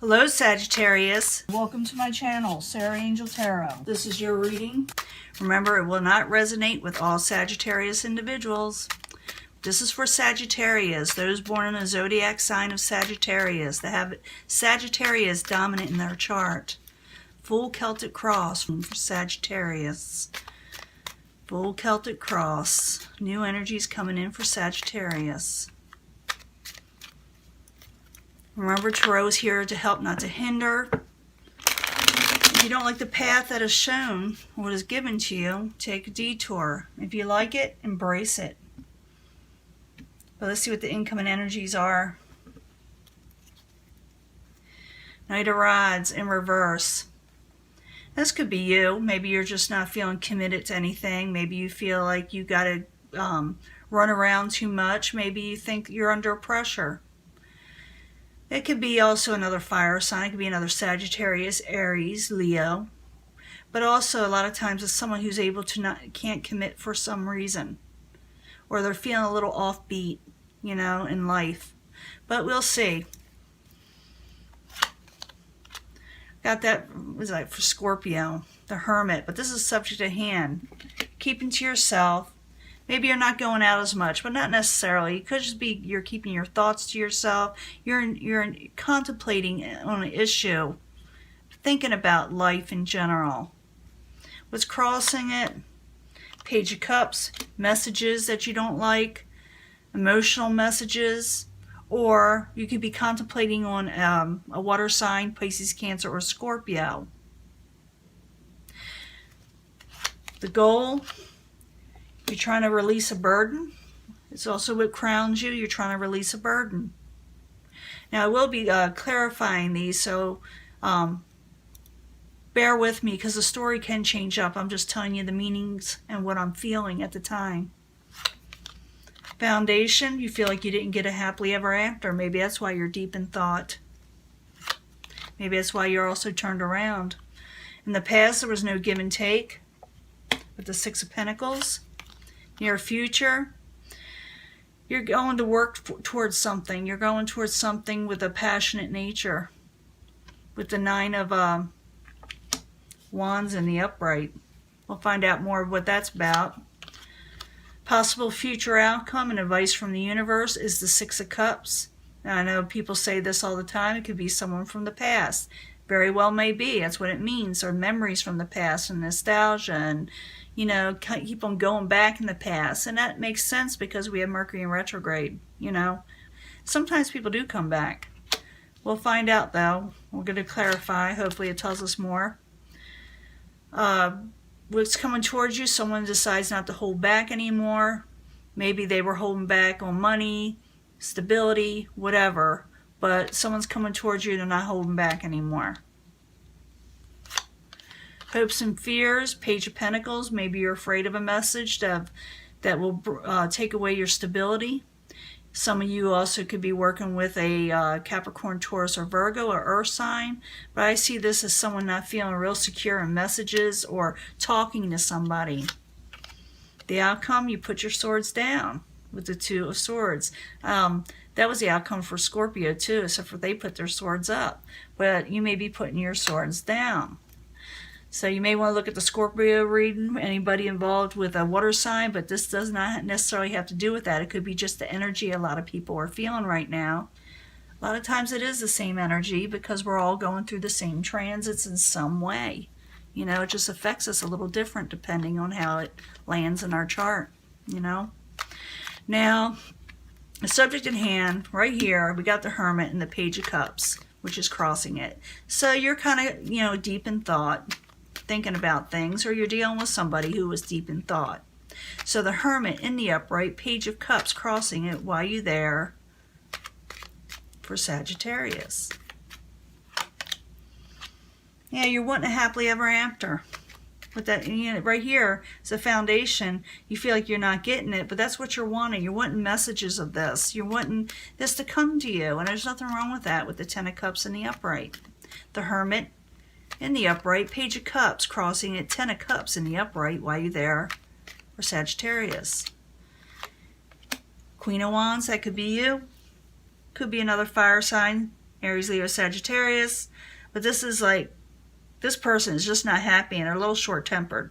Hello Sagittarius. Welcome to my channel, Sarah Angel Tarot. This is your reading. Remember, it will not resonate with all Sagittarius individuals. This is for Sagittarius, those born in a zodiac sign of Sagittarius that have Sagittarius dominant in their chart. Full Celtic cross for Sagittarius. Full Celtic cross. New energies coming in for Sagittarius. Remember, Tarot is here to help, not to hinder. If you don't like the path that is shown, what is given to you, take a detour. If you like it, embrace it. But let's see what the incoming energies are. Knight of Rods in reverse. This could be you. Maybe you're just not feeling committed to anything. Maybe you feel like you got to run around too much. Maybe you think you're under pressure. It could be also another fire sign. It could be another Sagittarius, Aries, Leo. But also a lot of times it's someone who's able to can't commit for some reason. Or they're feeling a little offbeat, you know, in life. But we'll see. Got that, was that for Scorpio, the Hermit. But this is subject at hand. Keeping to yourself. Maybe you're not going out as much, but not necessarily. It could just be you're keeping your thoughts to yourself. You're contemplating on an issue, thinking about life in general. What's crossing it? Page of Cups, messages that you don't like, emotional messages, or you could be contemplating on a water sign, Pisces, Cancer, or Scorpio. The goal. You're trying to release a burden. It's also what crowns you. You're trying to release a burden. Now, I will be clarifying these, so bear with me because the story can change up. I'm just telling you the meanings and what I'm feeling at the time. Foundation, you feel like you didn't get a happily ever after. Maybe that's why you're deep in thought. Maybe that's why you're also turned around. In the past, there was no give and take with the Six of Pentacles. Near future, you're going to work towards something. You're going towards something with a passionate nature. With the Nine of Wands in the upright. We'll find out more of what that's about. Possible future outcome and advice from the universe is the Six of Cups. Now, I know people say this all the time. It could be someone from the past. Very well may be. That's what it means. Or memories from the past and nostalgia and, you know, keep on going back in the past. And that makes sense because we have Mercury in retrograde, you know. Sometimes people do come back. We'll find out, though. We're going to clarify. Hopefully it tells us more. What's coming towards you, someone decides not to hold back anymore. Maybe they were holding back on money, stability, whatever. But someone's coming towards you, they're not holding back anymore. Hopes and fears, Page of Pentacles. Maybe you're afraid of a message that will take away your stability. Some of you also could be working with a Capricorn, Taurus, or Virgo, or Earth sign. But I see this as someone not feeling real secure in messages or talking to somebody. The outcome, you put your swords down with the Two of Swords. That was the outcome for Scorpio too, except for they put their swords up. But you may be putting your swords down. So you may want to look at the Scorpio reading, anybody involved with a water sign, but this does not necessarily have to do with that. It could be just the energy a lot of people are feeling right now. A lot of times it is the same energy because we're all going through the same transits in some way. You know, it just affects us a little different depending on how it lands in our chart, you know. Now, the subject at hand, right here, we got the Hermit and the Page of Cups, which is crossing it. So you're kind of, you know, deep in thought, thinking about things, or you're dealing with somebody who was deep in thought. So the Hermit in the upright, Page of Cups crossing it while you're there for Sagittarius. Yeah, you're wanting a happily ever after. With that, you know, right here is a foundation. You feel like you're not getting it, but that's what you're wanting. You're wanting messages of this. You're wanting this to come to you, and there's nothing wrong with that with the Ten of Cups in the upright. The Hermit in the upright, Page of Cups crossing it, Ten of Cups in the upright while you're there for Sagittarius. Queen of Wands, that could be you. Could be another fire sign. Aries, Leo, Sagittarius. But this is like, this person is just not happy and they're a little short-tempered.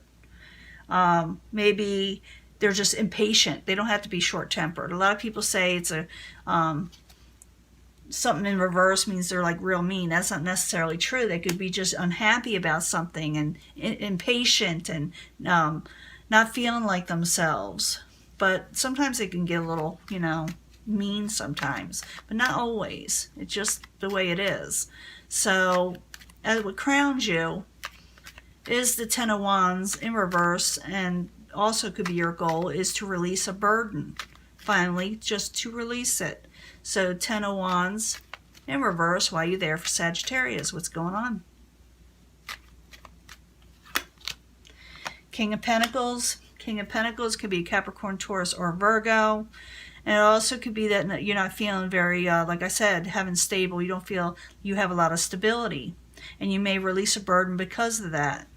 Maybe they're just impatient. They don't have to be short-tempered. A lot of people say it's a something in reverse means they're like real mean. That's not necessarily true. They could be just unhappy about something and impatient and not feeling like themselves. But sometimes they can get a little, you know, mean sometimes, but not always. It's just the way it is. So as what crowns you is the Ten of Wands in reverse, and also could be your goal is to release a burden. Finally, just to release it. So 10 of Wands in reverse while you're there for Sagittarius. What's going on? King of Pentacles. King of Pentacles could be Capricorn, Taurus, or Virgo. And it also could be that you're not feeling very, like I said, having stable. You don't feel you have a lot of stability. And you may release a burden because of that.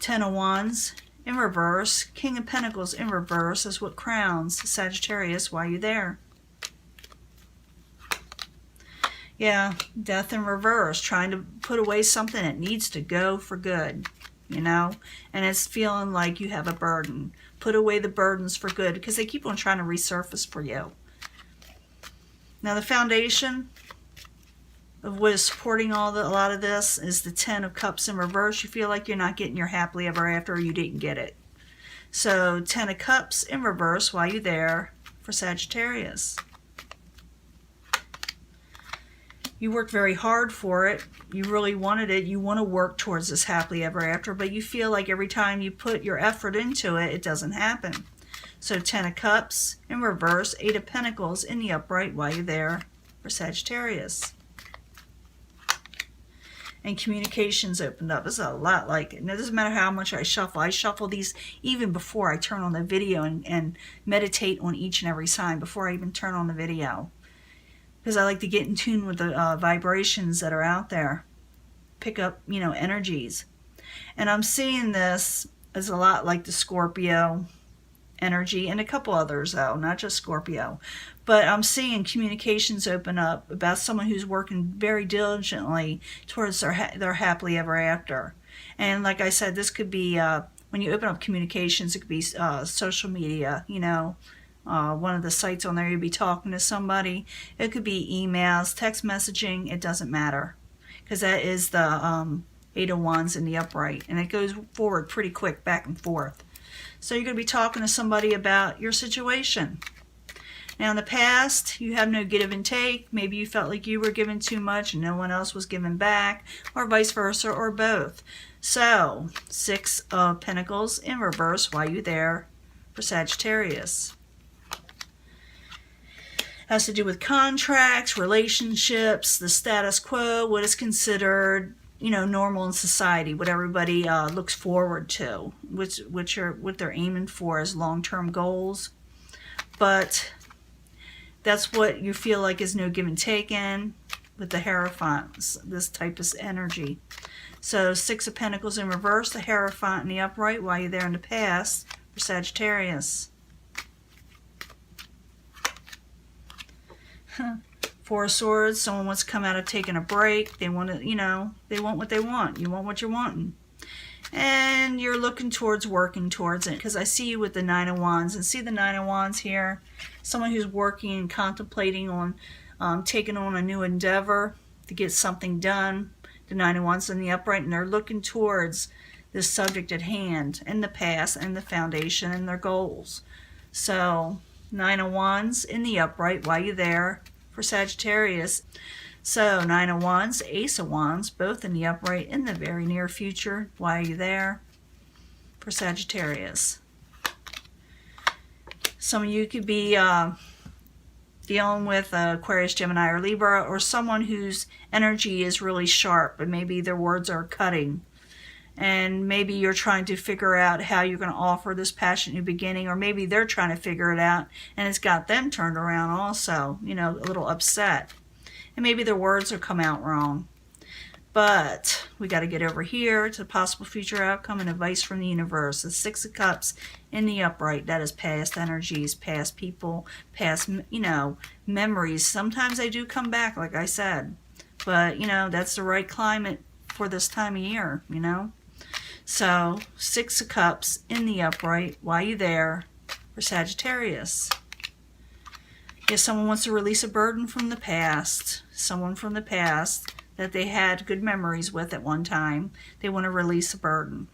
10 of Wands in reverse. King of Pentacles in reverse is what crowns Sagittarius while you're there. Yeah, Death in reverse, trying to put away something that needs to go for good, you know? And it's feeling like you have a burden. Put away the burdens for good because they keep on trying to resurface for you. Now the foundation of what is supporting a lot of this is the 10 of Cups in reverse. You feel like you're not getting your happily ever after, or you didn't get it. So 10 of Cups in reverse while you're there for Sagittarius. You worked very hard for it. You really wanted it. You want to work towards this happily ever after, but you feel like every time you put your effort into it, it doesn't happen. So 10 of Cups in reverse, 8 of Pentacles in the upright while you're there for Sagittarius. And communications opened up. It's a lot like it. And it doesn't matter how much I shuffle these even before I turn on the video and meditate on each and every sign before I even turn on the video. Because I like to get in tune with the vibrations that are out there. Pick up, you know, energies. And I'm seeing this as a lot like the Scorpio energy and a couple others, though, not just Scorpio. But I'm seeing communications open up about someone who's working very diligently towards their happily ever after. And like I said, this could be, when you open up communications, it could be social media, you know. One of the sites on there, you'd be talking to somebody. It could be emails, text messaging. It doesn't matter, because that is the 8 of Wands in the upright, and it goes forward pretty quick, back and forth. So you're going to be talking to somebody about your situation. Now in the past, you have no give and take. Maybe you felt like you were given too much and no one else was giving back, or vice versa, or both. So 6 of Pentacles in reverse while you're there for Sagittarius. Has to do with contracts, relationships, the status quo, what is considered, you know, normal in society, what everybody looks forward to, what they're aiming for as long-term goals. But that's what you feel like is no give and take in with the Hierophant, this type of energy. So 6 of Pentacles in reverse, the Hierophant in the upright while you're there in the past for Sagittarius. 4 of Swords, someone wants to come out of taking a break. They want to, you know, they want what they want. You want what you're wanting. And you're looking towards working towards it. Because I see you with the 9 of Wands. And see the 9 of Wands here? Someone who's working and contemplating on taking on a new endeavor to get something done. The 9 of Wands in the upright. And they're looking towards this subject at hand. And the past and the foundation and their goals. So 9 of Wands in the upright while you're there for Sagittarius. So 9 of Wands, Ace of Wands, both in the upright in the very near future while you're there for Sagittarius. Some of you could be dealing with Aquarius, Gemini, or Libra, or someone whose energy is really sharp, but maybe their words are cutting. And maybe you're trying to figure out how you're going to offer this passionate new beginning, or maybe they're trying to figure it out, and it's got them turned around also, you know, a little upset. And maybe their words will come out wrong. But we got to get over here to the possible future outcome and advice from the universe. The Six of Cups in the upright. That is past energies, past people, past, memories. Sometimes they do come back, like I said. But, that's the right climate for this time of year, So, Six of Cups in the upright. Why are you there? For Sagittarius. If someone wants to release a burden from the past, someone from the past that they had good memories with at one time, they want to release a burden.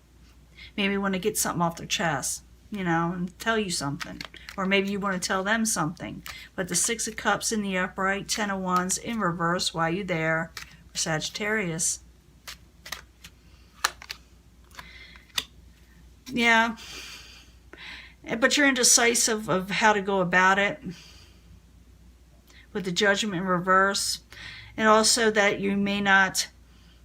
Maybe want to get something off their chest, and tell you something. Or maybe you want to tell them something. But the Six of Cups in the upright, Ten of Wands in reverse, why are you there? For Sagittarius. Yeah. But you're indecisive of how to go about it. With the Judgment in reverse. And also that you may not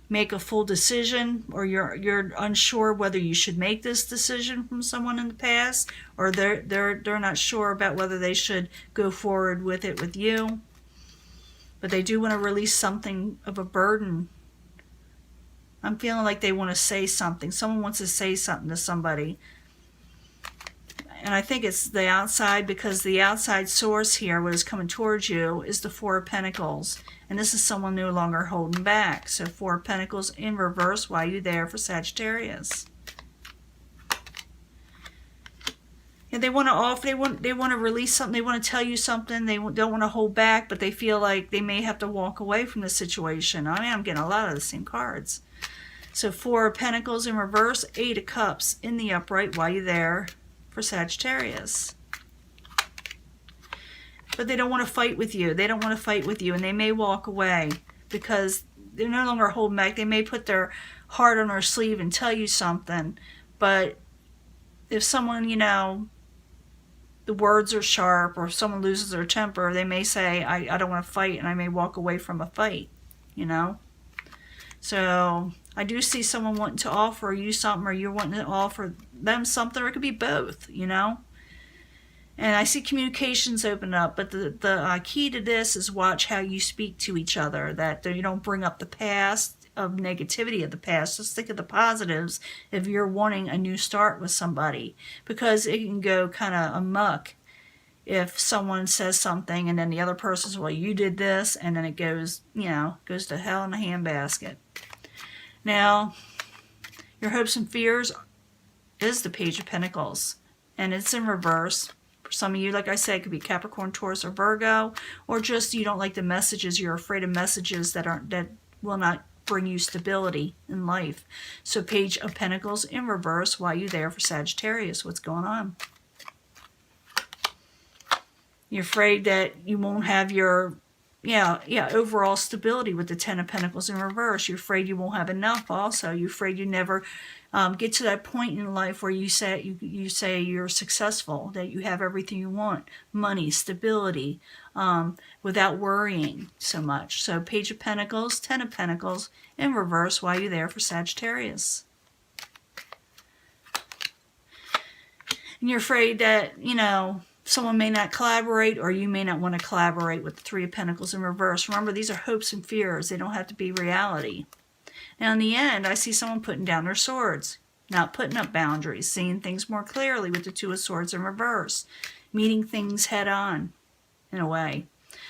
make a full decision, or you're unsure whether you should make this decision from someone in the past, or they're not sure about whether they should go forward with it with you. But they do want to release something of a burden. I'm feeling like they want to say something. Someone wants to say something to somebody. And I think it's the outside, because the outside source here, what is coming towards you, is the Four of Pentacles. And this is someone no longer holding back. So Four of Pentacles in reverse, why are you there? For Sagittarius. And they want to they want to release something. They want to tell you something. They don't want to hold back, but they feel like they may have to walk away from the situation. I mean, I'm getting a lot of the same cards. So Four of Pentacles in reverse, Eight of Cups in the upright, why are you there? For Sagittarius. But they don't want to fight with you. They don't want to fight with you, and they may walk away because they're no longer holding back. They may put their heart on their sleeve and tell you something, but if someone, the words are sharp, or if someone loses their temper, they may say, I don't want to fight, and I may walk away from a fight, So I do see someone wanting to offer you something, or you're wanting to offer them something, or it could be both, And I see communications open up, but the key to this is watch how you speak to each other, that you don't bring up the past, of negativity of the past. Just think of the positives if you're wanting a new start with somebody, because it can go kind of amok if someone says something and then the other person says, well, you did this, and then it goes, goes to hell in a handbasket. Now, your hopes and fears is the Page of Pentacles, and it's in reverse. For some of you, like I said, it could be Capricorn, Taurus, or Virgo, or just you don't like the messages. You're afraid of messages that will not bring you stability in life. So Page of Pentacles in reverse, why are you there? For Sagittarius, what's going on? You're afraid that you won't have your overall stability with the Ten of Pentacles in reverse. You're afraid you won't have enough also. You're afraid you never get to that point in life where you say you're successful, that you have everything you want, money, stability, without worrying so much. So Page of Pentacles, Ten of Pentacles in reverse, why are you there? For Sagittarius? And you're afraid that, someone may not collaborate, or you may not want to collaborate with the Three of Pentacles in reverse. Remember, these are hopes and fears. They don't have to be reality. Now, in the end, I see someone putting down their swords, not putting up boundaries, seeing things more clearly with the Two of Swords in reverse, meeting things head on, in a way.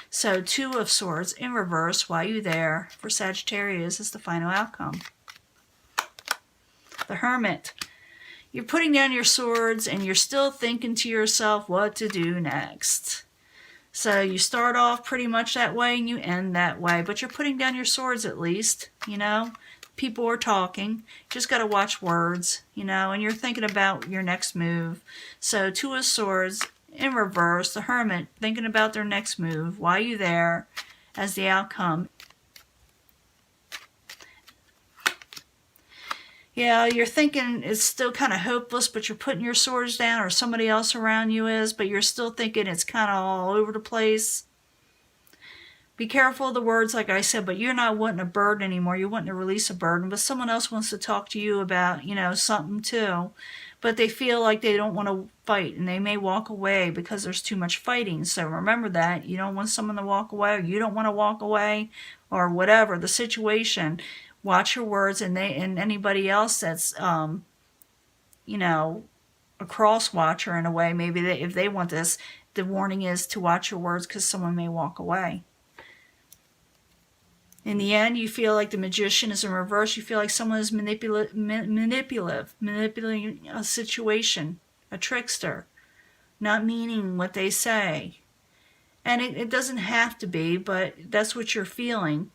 So, Two of Swords in reverse, why are you there? For Sagittarius is the final outcome. The Hermit. You're putting down your swords, and you're still thinking to yourself what to do next. So you start off pretty much that way, and you end that way. But you're putting down your swords at least, People are talking. Just got to watch words, and you're thinking about your next move. So Two of Swords in reverse, the Hermit, thinking about their next move. Why are you there? As the outcome. Yeah, you're thinking it's still kind of hopeless, but you're putting your swords down, or somebody else around you is, but you're still thinking it's kind of all over the place. Be careful of the words, like I said, but you're not wanting a burden anymore. You're wanting to release a burden, but someone else wants to talk to you about, something too. But they feel like they don't want to fight, and they may walk away because there's too much fighting. So remember that. You don't want someone to walk away, or you don't want to walk away, or whatever the situation. Watch your words, and anybody else that's, you know, a cross watcher in a way, maybe if they want this, the warning is to watch your words because someone may walk away. In the end, you feel like the Magician is in reverse. You feel like someone is manipulating a situation, a trickster, not meaning what they say. And it doesn't have to be, but that's what you're feeling.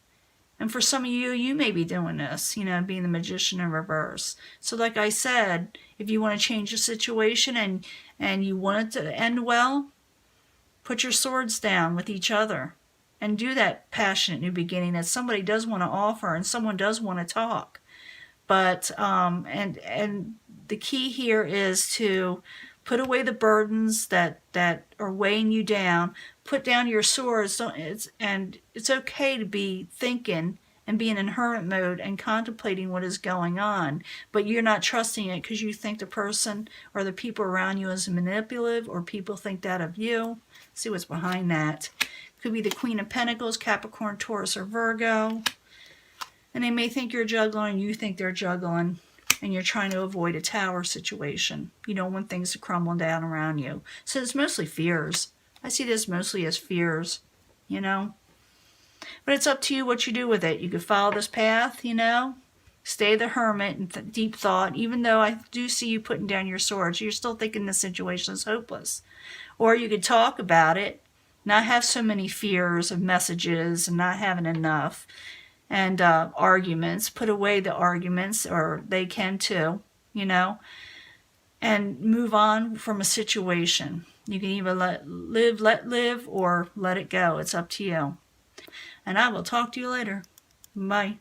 And for some of you, you may be doing this, you know, being the Magician in reverse. So like I said, if you want to change the situation and you want it to end well, put your swords down with each other and do that passionate new beginning that somebody does want to offer and someone does want to talk. But, and the key here is to put away the burdens that are weighing you down. Put down your swords. It's okay to be thinking and being in hermit mode and contemplating what is going on, but you're not trusting it because you think the person or the people around you is manipulative, or people think that of you. See what's behind that. Could be the Queen of Pentacles, Capricorn, Taurus, or Virgo. And they may think you're juggling, you think they're juggling, and you're trying to avoid a tower situation. You don't want things to crumble down around you. So it's mostly fears. I see this mostly as fears, you know. But it's up to you what you do with it. You could follow this path, you know. Stay the hermit and deep thought. Even though I do see you putting down your swords, you're still thinking the situation is hopeless. Or you could talk about it, not have so many fears of messages and not having enough. And arguments, put away the arguments, or they can too, you know, and move on from a situation. You can either let live, or let it go. It's up to you. And I will talk to you later. Bye.